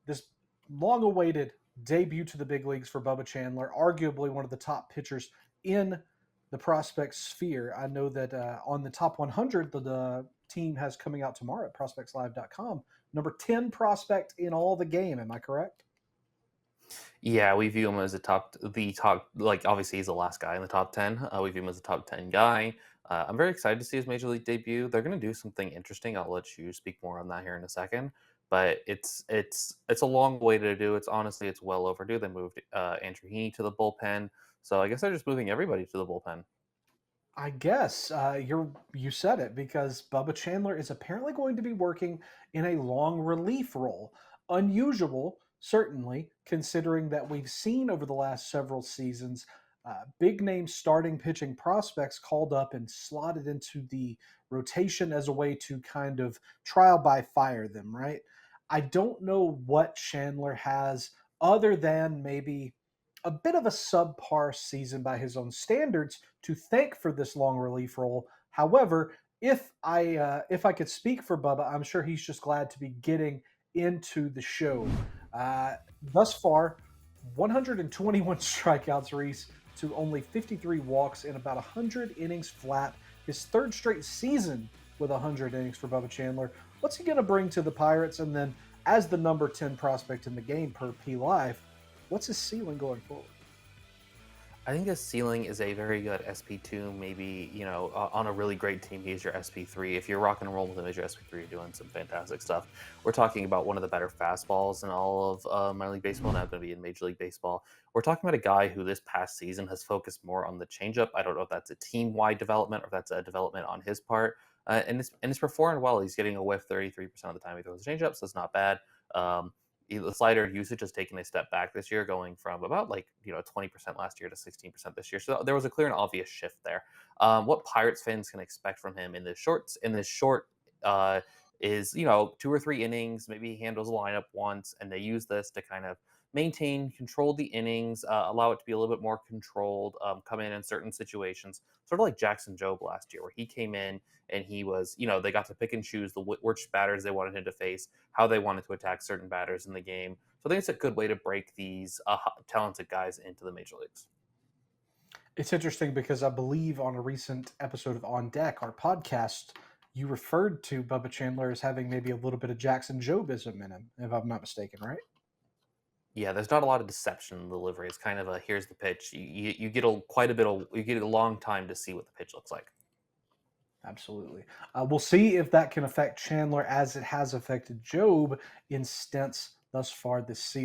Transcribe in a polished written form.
this long-awaited debut to the big leagues for Bubba Chandler, arguably one of the top pitchers in the prospect sphere. I know that on the top 100, the team has coming out tomorrow at prospectslive.com, number 10 prospect in all the game. Am I correct? Yeah, we view him as the top. Like obviously, he's the last guy in the top 10. We view him as a top 10 guy. I'm very excited to see his major league debut. They're going to do something interesting. I'll let you speak more on that here in a second. But it's a long way to do. It's well overdue. They moved Andrew Heaney to the bullpen, so I guess they're just moving everybody to the bullpen. I guess you said it because Bubba Chandler is apparently going to be working in a long relief role. Unusual, certainly, considering that we've seen over the last several seasons big name starting pitching prospects called up and slotted into the rotation as a way to kind of trial by fire them, right? I don't know what Chandler has other than maybe a bit of a subpar season by his own standards to thank for this long relief role. However, if I could speak for Bubba, I'm sure he's just glad to be getting into the show. Thus far, 121 strikeouts, Reese, to only 53 walks in about 100 innings flat. His third straight season with 100 innings for Bubba Chandler. What's he going to bring to the Pirates? And then, as the number 10 prospect in the game per P Live, what's his ceiling going forward? I think his ceiling is a very good SP2. Maybe on a really great team, he's your SP3. If you're rock and roll with him as your SP3, you're doing some fantastic stuff. We're talking about one of the better fastballs in all of minor league baseball. Now going to be in Major League Baseball. We're talking about a guy who this past season has focused more on the changeup. I don't know if that's a team-wide development or if that's a development on his part. And it's performed well. He's getting a whiff 33% of the time he throws a changeup, so it's not bad. The slider usage has taken a step back this year, going from about 20% last year to 16% this year. So there was a clear and obvious shift there. What Pirates fans can expect from him in this short is 2 or 3 innings. Maybe he handles a lineup once, and they use this to kind of control the innings, allow it to be a little bit more controlled, come in certain situations, sort of like Jackson Jobe last year, where he came in and he was, they got to pick and choose which batters they wanted him to face, how they wanted to attack certain batters in the game. So I think it's a good way to break these talented guys into the major leagues. It's interesting because I believe on a recent episode of On Deck, our podcast, you referred to Bubba Chandler as having maybe a little bit of Jackson Jobism in him, if I'm not mistaken, right? Yeah, there's not a lot of deception in the delivery. It's kind of a here's the pitch. You get you get a long time to see what the pitch looks like. Absolutely. We'll see if that can affect Chandler as it has affected Job in stints thus far this season.